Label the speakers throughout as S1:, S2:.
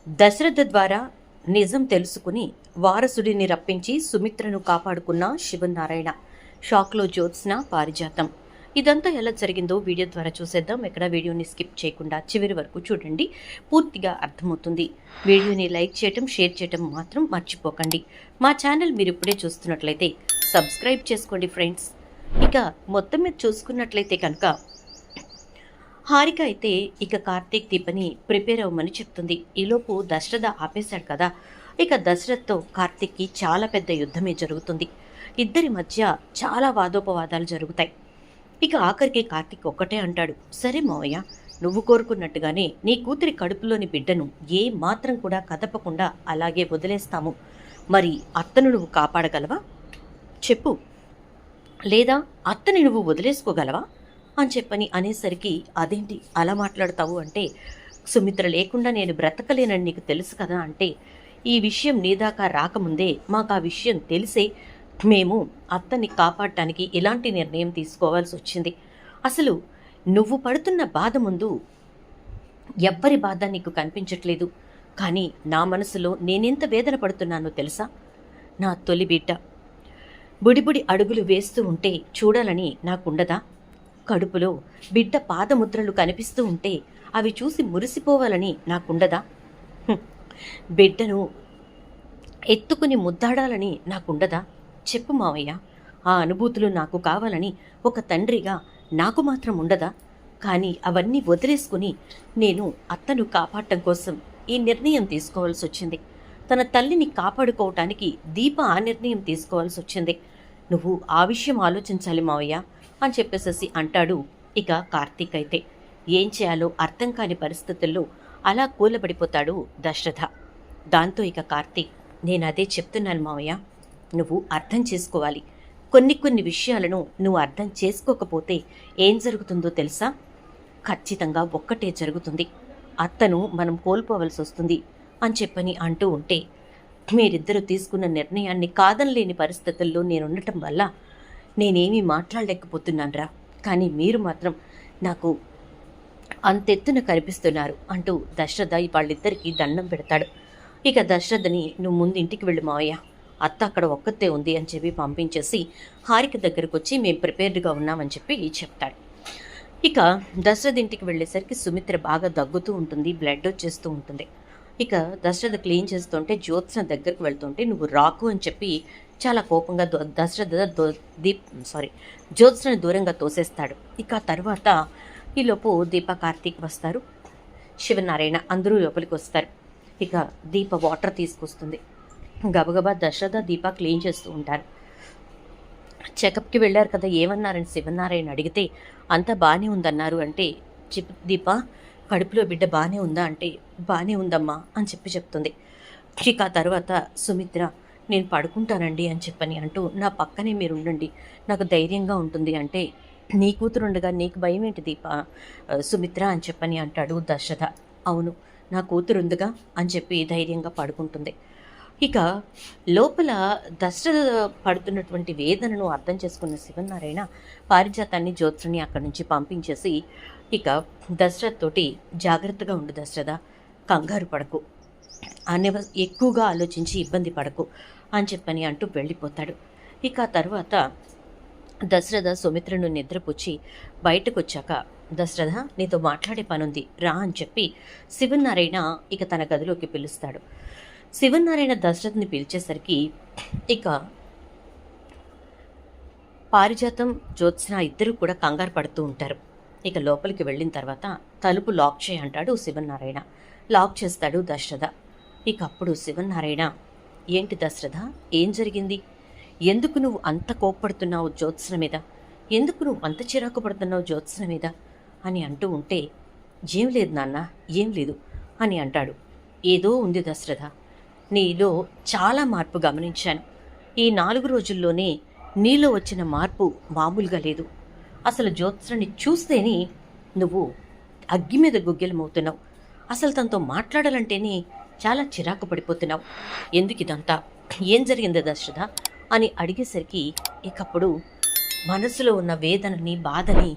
S1: దశరథ ద్వారా నిజం తెలుసుకుని వారసుడిని రప్పించి సుమిత్రను కాపాడుకున్న శివనారాయణ. షాక్లో జ్యోత్స్న, పారిజాతం. ఇదంతా ఎలా జరిగిందో వీడియో ద్వారా చూసేద్దాం. ఎక్కడ వీడియోని స్కిప్ చేయకుండా చివరి వరకు చూడండి, పూర్తిగా అర్థమవుతుంది. వీడియోని లైక్ చేయటం, షేర్ చేయటం మాత్రం మర్చిపోకండి. మా ఛానల్ మీరు ఇప్పుడే చూస్తున్నట్లయితే సబ్స్క్రైబ్ చేసుకోండి ఫ్రెండ్స్. ఇక మొత్తం మీద చూసుకున్నట్లయితే కనుక హారిక అయితే ఇక కార్తీక్ దీపని ప్రిపేర్ అవ్వమని చెప్తుంది. ఈలోపు దశరథ ఆపేశాడు కదా. ఇక దశరథ్తో కార్తీక్కి చాలా పెద్ద యుద్ధమే జరుగుతుంది. ఇద్దరి మధ్య చాలా వాదోపవాదాలు జరుగుతాయి. ఇక ఆఖరికి కార్తీక్ ఒక్కటే అంటాడు, సరే మావయ్య, నువ్వు కోరుకున్నట్టుగానే నీ కూతురి కడుపులోని బిడ్డను ఏ మాత్రం కూడా కదపకుండా అలాగే వదిలేస్తాము. మరి అత్తను నువ్వు కాపాడగలవా చెప్పు, లేదా అత్తని నువ్వు వదిలేసుకోగలవా అని చెప్పని అనేసరికి, అదేంటి అలా మాట్లాడతావు అంటే, సుమిత్ర లేకుండా నేను బ్రతకలేనని నీకు తెలుసు కదా అంటే, ఈ విషయం నీదాకా రాకముందే మాకు ఆ విషయం తెలిసే మేము అత్తని కాపాడటానికి ఇలాంటి నిర్ణయం తీసుకోవాల్సి వచ్చింది. అసలు నువ్వు పడుతున్న బాధ ముందు ఎవ్వరి బాధ నీకు కనిపించట్లేదు, కానీ నా మనసులో నేనెంత వేదన పడుతున్నానో తెలుసా? నా తొలి బిడ్డ బుడిబుడి అడుగులు వేస్తూ ఉంటే చూడాలని నాకుండదా? కడుపులో బిడ్డ పాదముద్రలు కనిపిస్తూ ఉంటే అవి చూసి మురిసిపోవాలని నాకుండదా? బిడ్డను ఎత్తుకుని ముద్దాడాలని నాకుండదా? చెప్పు మావయ్య, ఆ అనుభూతులు నాకు కావాలని ఒక తండ్రిగా నాకు మాత్రం ఉండదా? కానీ అవన్నీ వదిలేసుకుని నేను అత్తను కాపాడటం కోసం ఈ నిర్ణయం తీసుకోవాల్సి వచ్చింది. తన తల్లిని కాపాడుకోవటానికి దీప ఆ నిర్ణయం తీసుకోవాల్సి వచ్చింది. నువ్వు ఆ విషయం ఆలోచించాలి మావయ్య అని చెప్పేసేసి అంటాడు. ఇక కార్తీక్ అయితే ఏం చేయాలో అర్థం కాని పరిస్థితుల్లో అలా కూలబడిపోతాడు దశరథ. దాంతో ఇక కార్తీక్, నేను అదే చెప్తున్నాను మావయ్య, నువ్వు అర్థం చేసుకోవాలి. కొన్ని విషయాలను నువ్వు అర్థం చేసుకోకపోతే ఏం జరుగుతుందో తెలుసా? ఖచ్చితంగా ఒక్కటే జరుగుతుంది, అత్తను మనం కోల్పోవలసి వస్తుంది అని చెప్పని అంటూ ఉంటే, మీరిద్దరూ తీసుకున్న నిర్ణయాన్ని కాదనలేని పరిస్థితుల్లో నేనుండటం వల్ల నేనేమీ మాట్లాడలేకపోతున్నానురా, కానీ మీరు మాత్రం నాకు అంతెత్తున కనిపిస్తున్నారు అంటూ దశరథ వాళ్ళిద్దరికీ దండం పెడతాడు. ఇక దశరథని, నువ్వు ముందు ఇంటికి వెళ్ళు మావయ్య, అత్త అక్కడ ఒక్కతే ఉంది అని చెప్పి పంపించేసి హారిక దగ్గరకు వచ్చి మేము ప్రిపేర్డ్గా ఉన్నామని చెప్పి చెప్తాడు. ఇక దశరథ ఇంటికి వెళ్ళేసరికి సుమిత్ర బాగా దగ్గుతూ ఉంటుంది, బ్లడ్ వచ్చేస్తూ ఉంటుంది. ఇక దశరథ క్లీన్ చేస్తుంటే జ్యోత్స్న దగ్గరకు వెళ్తుంటే, నువ్వు రాకు అని చెప్పి చాలా కోపంగా జ్యోత్స్నని దూరంగా తోసేస్తాడు. ఇక తర్వాత ఈలోపు దీప, కార్తీక్ వస్తారు, శివనారాయణ అందరూ లోపలికి వస్తారు. ఇక దీప వాటర్ తీసుకొస్తుంది. గబగబా దశరథ, దీప క్లీన్ చేస్తూ ఉంటారు. చెకప్కి వెళ్ళారు కదా, ఏమన్నారని శివనారాయణ అడిగితే, అంతా బాగానే ఉందన్నారు అంటే, దీప కడుపులో బిడ్డ బాగానే ఉందా అంటే, బాగానే ఉందమ్మా అని చెప్పి చెప్తుంది. ఇక తర్వాత సుమిత్ర, నేను పడుకుంటానండి అని చెప్పని అంటూ, నా పక్కనే మీరు ఉండండి, నాకు ధైర్యంగా ఉంటుంది అంటే, నీ కూతురుండగా నీకు భయం ఏంటి దీప, సుమిత్ర అని చెప్పని అంటాడు దశరథ. అవును, నా కూతురుందిగా అని చెప్పి ధైర్యంగా పడుకుంటుంది. ఇక లోపల దశరథ పడుతున్నటువంటి వేదనను అర్థం చేసుకున్న శివనారాయణ పారిజాతాన్ని, జ్యోత్స్ని అక్కడి నుంచి పంపించేసి, ఇక దశరథ్ తోటి, జాగ్రత్తగా ఉండు దశరథ, కంగారు పడకు, ఎక్కువగా ఆలోచించి ఇబ్బంది పడకు అని చెప్పని అంటూ వెళ్ళిపోతాడు. ఇక తర్వాత దశరథ సుమిత్రను నిద్రపుచ్చి బయటకు వచ్చాక, దశరథ నీతో మాట్లాడే పనుంది రా అని చెప్పి శివనారాయణ ఇక తన గదిలోకి పిలుస్తాడు. శివనారాయణ దశరథ్ని పిలిచేసరికి ఇక పారిజాతం, జ్యోత్స్న ఇద్దరు కూడా కంగారు పడుతూ ఉంటారు. ఇక లోపలికి వెళ్ళిన తర్వాత తలుపు లాక్ చేయంటాడు శివనారాయణ. లాక్ చేస్తాడు దశరథ. ఇక అప్పుడు శివనారాయణ, ఏంటి దశరథ, ఏం జరిగింది? ఎందుకు నువ్వు అంత కోప్పడుతున్నావు జ్యోత్స్న మీద? ఎందుకు నువ్వు అంత చిరాకు పడుతున్నావు జ్యోత్స్న మీద అని అంటూ ఉంటే, ఏం లేదు నాన్న, ఏం లేదు అని అంటాడు. ఏదో ఉంది దశరథ, నీలో చాలా మార్పు గమనించాను. ఈ 4 రోజుల్లోనే నీలో వచ్చిన మార్పు మామూలుగా లేదు. అసలు జ్యోత్స్నని చూస్తేనే నువ్వు అగ్గి మీద గుగ్గిలమవుతున్నావు. అసలు తనతో మాట్లాడాలంటేనే చాలా చిరాకు పడిపోతున్నావు. ఎందుకు ఇదంతా, ఏం జరిగింది దశరథ అని అడిగేసరికి, ఇకప్పుడు మనసులో ఉన్న వేదనని, బాధని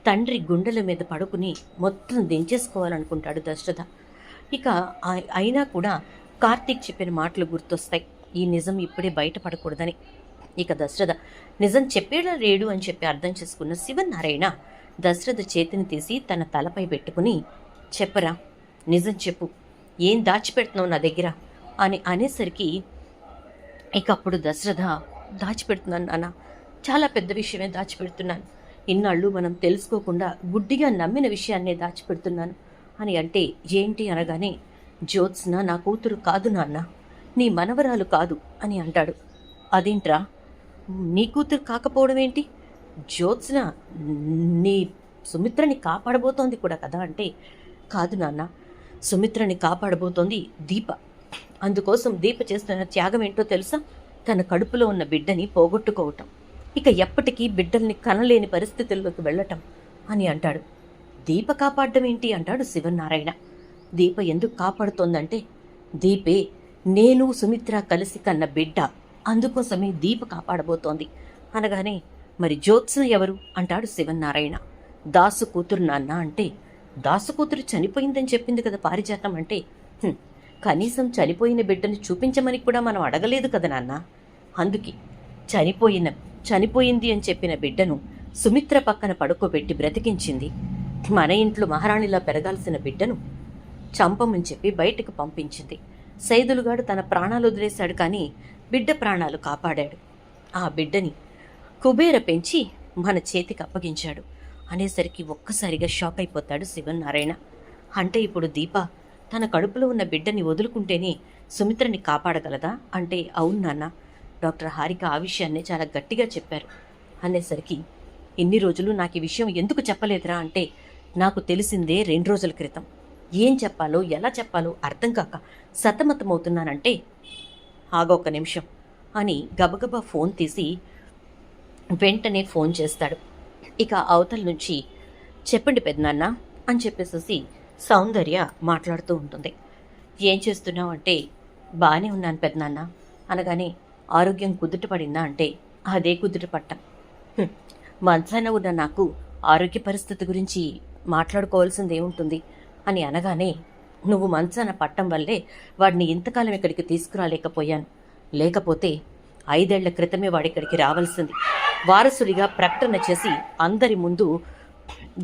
S1: తండ్రి గుండెల మీద పడుకుని మొత్తం దించేసుకోవాలనుకుంటాడు దశరథ. ఇక అయినా కూడా కార్తీక్ చెప్పిన మాటలు గుర్తొస్తాయి, ఈ నిజం ఇప్పుడే బయటపడకూడదని. ఇక దశరథ నిజం చెప్పేలా లేడు అని చెప్పి అర్థం చేసుకున్న శివనారాయణ దశరథ చేతిని తీసి తన తలపై పెట్టుకుని, చెప్పరా, నిజం చెప్పు, ఏం దాచిపెడుతున్నావు నా దగ్గర అని అనేసరికి ఇక అప్పుడు దశరథ, దాచిపెడుతున్నాను నాన్న, చాలా పెద్ద విషయమే దాచిపెడుతున్నాను. ఇన్నాళ్ళు మనం తెలుసుకోకుండా గుడ్డిగా నమ్మిన విషయాన్నే దాచిపెడుతున్నాను అని అంటే, ఏంటి అనగానే, జ్యోత్స్న నా కూతురు కాదు నాన్న, నీ మనవరాలు కాదు అని అంటాడు. అదేంట్రా, నీ కూతురు కాకపోవడం ఏంటి? జ్యోత్స్న నీ సుమిత్రని కాపాడబోతోంది కూడా కదా అంటే, కాదు నాన్న, సుమిత్రని కాపాడబోతోంది దీప. అందుకోసం దీప చేస్తున్న త్యాగం ఏంటో తెలుసా? తన కడుపులో ఉన్న బిడ్డని పోగొట్టుకోవటం, ఇక ఎప్పటికీ బిడ్డల్ని కనలేని పరిస్థితుల్లోకి వెళ్ళటం అని అంటాడు. దీప కాపాడడం ఏంటి అంటాడు శివనారాయణ. దీప ఎందుకు కాపాడుతోందంటే, దీపే నేను సుమిత్ర కలిసి కన్న బిడ్డ, అందుకోసమే దీప కాపాడబోతోంది అనగానే, మరి జ్యోత్స్న ఎవరు అంటాడు శివనారాయణ. దాసు కూతురు నాన్న అంటే, దాసు కూతురు చనిపోయిందని చెప్పింది కదా పారిజాతం అంటే, కనీసం చనిపోయిన బిడ్డను చూపించమని కూడా మనం అడగలేదు కదా నాన్న, అందుకే చనిపోయింది అని చెప్పిన బిడ్డను సుమిత్ర పక్కన పడుకోబెట్టి బ్రతికించింది. మన ఇంట్లో మహారాణిలా పెరగాల్సిన బిడ్డను చంపమని చెప్పి బయటకు పంపించింది. సైదులుగాడు తన ప్రాణాలు వదిలేశాడు, కానీ బిడ్డ ప్రాణాలు కాపాడాడు. ఆ బిడ్డని కుబేర పెంచి మన చేతికి అప్పగించాడు అనేసరికి ఒక్కసారిగా షాక్ అయిపోతాడు శివనారాయణ. అంటే ఇప్పుడు దీప తన కడుపులో ఉన్న బిడ్డని వదులుకుంటేనే సుమిత్రని కాపాడగలదా అంటే, అవును నాన్న, డాక్టర్ హారిక ఆ విషయాన్ని చాలా గట్టిగా చెప్పారు అనేసరికి, ఇన్ని రోజులు నాకు ఈ విషయం ఎందుకు చెప్పలేదురా అంటే, నాకు తెలిసిందే 2 రోజుల క్రితం. ఏం చెప్పాలో ఎలా చెప్పాలో అర్థం కాక సతమతమవుతున్నానంటే, ఆగొక్క నిమిషం అని గబగబా ఫోన్ తీసి వెంటనే ఫోన్ చేస్తాడు. ఇక అవతల నుంచి, చెప్పండి పెద్దనాన్న అని చెప్పేసి సౌందర్య మాట్లాడుతూ ఉంటుంది. ఏం చేస్తున్నావు అంటే, బాగానే ఉన్నాను పెద్దనాన్న అనగానే, ఆరోగ్యం కుదుటపడిందా అంటే, అదే కుదుటపట్టం. మంచాన ఉన్న నాకు ఆరోగ్య పరిస్థితి గురించి మాట్లాడుకోవాల్సింది ఏముంటుంది అని అనగానే, నువ్వు మంచాన పట్టం వల్లే వాడిని ఇంతకాలం ఇక్కడికి తీసుకురాలేకపోయాను, లేకపోతే 5 ఏళ్ల క్రితమే వాడిక్కడికి రావాల్సింది. వారసుడిగా ప్రకటన చేసి అందరి ముందు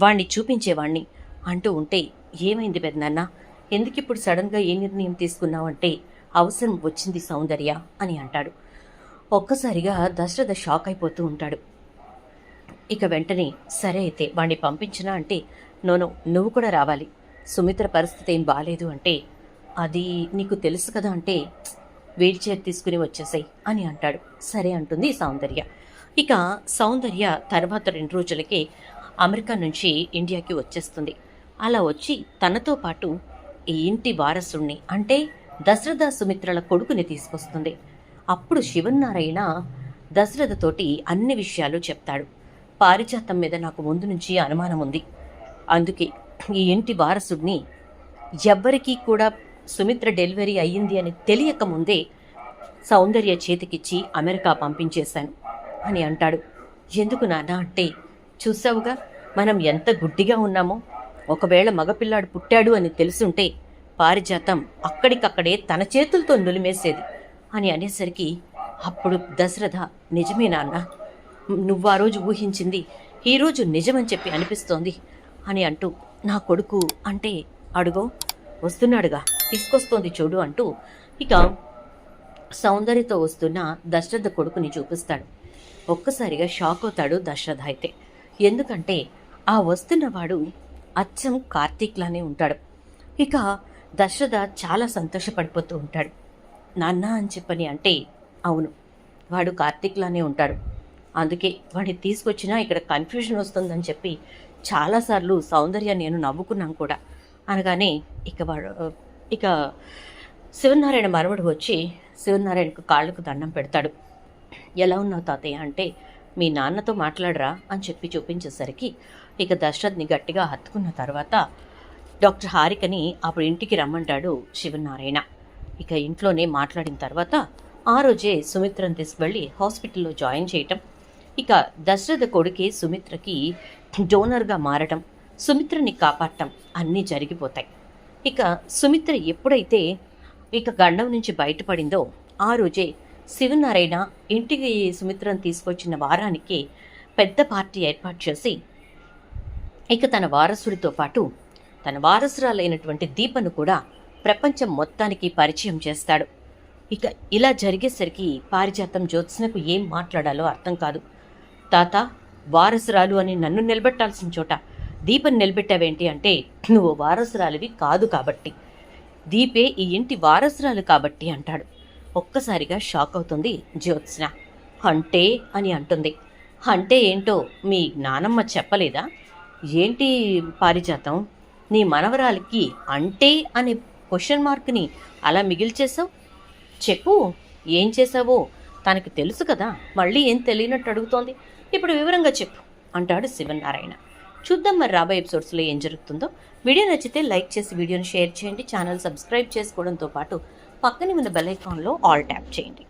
S1: వాణ్ణి చూపించేవాణ్ణి అంటూ ఉంటే, ఏమైంది పెద్దనాన్న, ఎందుకిప్పుడు సడన్గా ఏ నిర్ణయం తీసుకున్నావంటే, అవసరం వచ్చింది సౌందర్య అని అంటాడు. ఒక్కసారిగా దశరథ షాక్ అయిపోతూ ఉంటాడు. ఇక వెంటనే, సరే అయితే వాణ్ణి పంపించినా అంటే, నువ్వు కూడా రావాలి, సుమిత్ర పరిస్థితి ఏం బాలేదు అంటే, అది నీకు తెలుసు కదా అంటే, వీల్చైర్ తీసుకుని వచ్చేసాయి అని అంటాడు. సరే అంటుంది సౌందర్య. ఇక సౌందర్య తర్వాత 2 రోజులకే అమెరికా నుంచి ఇండియాకి వచ్చేస్తుంది. అలా వచ్చి తనతో పాటు ఈ ఇంటి వారసుణ్ణి అంటే దశరథ సుమిత్రల కొడుకుని తీసుకొస్తుంది. అప్పుడు శివనారాయణ దశరథతోటి అన్ని విషయాలు చెప్తాడు. పారిజాతం మీద నాకు ముందు నుంచి అనుమానం ఉంది, అందుకే ఈ ఇంటి వారసుడిని ఎవ్వరికీ కూడా సుమిత్ర డెలివరీ అయ్యింది అని తెలియకముందే సౌందర్య చేతికిచ్చి అమెరికా పంపించేశాను అని అంటాడు. ఎందుకు నాన్న అంటే, చూసావుగా మనం ఎంత గుడ్డిగా ఉన్నామో, ఒకవేళ మగపిల్లాడు పుట్టాడు అని తెలుసుంటే పారిజాతం అక్కడికక్కడే తన చేతులతో నులిమేసేది అని అనేసరికి, అప్పుడు దశరథ, నిజమే నాన్న, నువ్వు ఆ రోజు ఊహించింది ఈరోజు నిజమని చెప్పి అనిపిస్తోంది అని అంటూ, నా కొడుకు అంటే అడుగో వస్తున్నాడుగా, తీసుకొస్తోంది చూడు అంటూ ఇక సౌందర్యతో వస్తున్న దశరథ కొడుకుని చూపిస్తాడు. ఒక్కసారిగా షాక్ అవుతాడు దశరథ అయితే. ఎందుకంటే ఆ వస్తున్నవాడు అచ్చం కార్తీక్లానే ఉంటాడు. ఇక దశరథ చాలా సంతోషపడిపోతూ ఉంటాడు. నాన్న అని చెప్పని అంటే, అవును, వాడు కార్తీక్లానే ఉంటాడు, అందుకే వాడిని తీసుకొచ్చినా ఇక్కడ కన్ఫ్యూజన్ వస్తుందని చెప్పి చాలాసార్లు సౌందర్య నేను నవ్వుకున్నాం కూడా అనగానే, ఇక శివనారాయణ మనవడు వచ్చి శివనారాయణకు కాళ్ళకు దండం పెడతాడు. ఎలా ఉన్నావు తాతయ్య అంటే, మీ నాన్నతో మాట్లాడరా అని చెప్పి చూపించేసరికి ఇక దశరథ్ని గట్టిగా హత్తుకున్న తర్వాత డాక్టర్ హారికని అప్పుడు ఇంటికి రమ్మంటాడు శివనారాయణ. ఇక ఇంట్లోనే మాట్లాడిన తర్వాత ఆ రోజే సుమిత్రను తీసుకువెళ్ళి హాస్పిటల్లో జాయిన్ చేయటం, ఇక దశరథ కొడుకే సుమిత్రకి డోనర్గా మారటం, సుమిత్రని కాపాడటం అన్నీ జరిగిపోతాయి. ఇక సుమిత్ర ఎప్పుడైతే గండం నుంచి బయటపడిందో ఆ రోజే శివనారాయణ ఇంటికి సుమిత్రను తీసుకొచ్చిన వారానికి పెద్ద పార్టీ ఏర్పాటు చేసి తన వారసుడితో పాటు తన వారసురాలైనటువంటి దీపను కూడా ప్రపంచం మొత్తానికి పరిచయం చేస్తాడు. ఇలా జరిగేసరికి పారిజాతం జ్యోత్స్నకు ఏం మాట్లాడాలో అర్థం కాదు. తాత, వారసురాలు అని నన్ను నిలబెట్టాల్సిన చోట దీపని నిలబెట్టావేంటి అంటే, నువ్వు వారసురాలివి కాదు కాబట్టి, దీపే ఈ ఇంటి వారసురాలు కాబట్టి అంటాడు. ఒక్కసారిగా షాక్ అవుతుంది జ్యోత్స్న. అంటే అని అంటుంది. అంటే ఏంటో మీ నానమ్మ చెప్పలేదా? ఏంటి పారిజాతం, నీ మనవరాలికి అంటే అనే క్వశ్చన్ మార్క్ని అలా మిగిల్చేసావు? చెప్పు, ఏం చేశావో తనకి తెలుసు కదా, మళ్ళీ ఏం తెలియనట్టు అడుగుతోంది. ఇప్పుడు వివరంగా చెప్పు అంటాడు శివనారాయణ. చూద్దాం మరి రాబోయే ఎపిసోడ్స్లో ఏం జరుగుతుందో. వీడియో నచ్చితే లైక్ చేసి వీడియోని షేర్ చేయండి. ఛానల్ సబ్స్క్రైబ్ చేసుకోవడంతో పాటు పక్కనే ఉన్న బెల్ ఐకాన్లో ఆల్ ట్యాప్ చేయండి.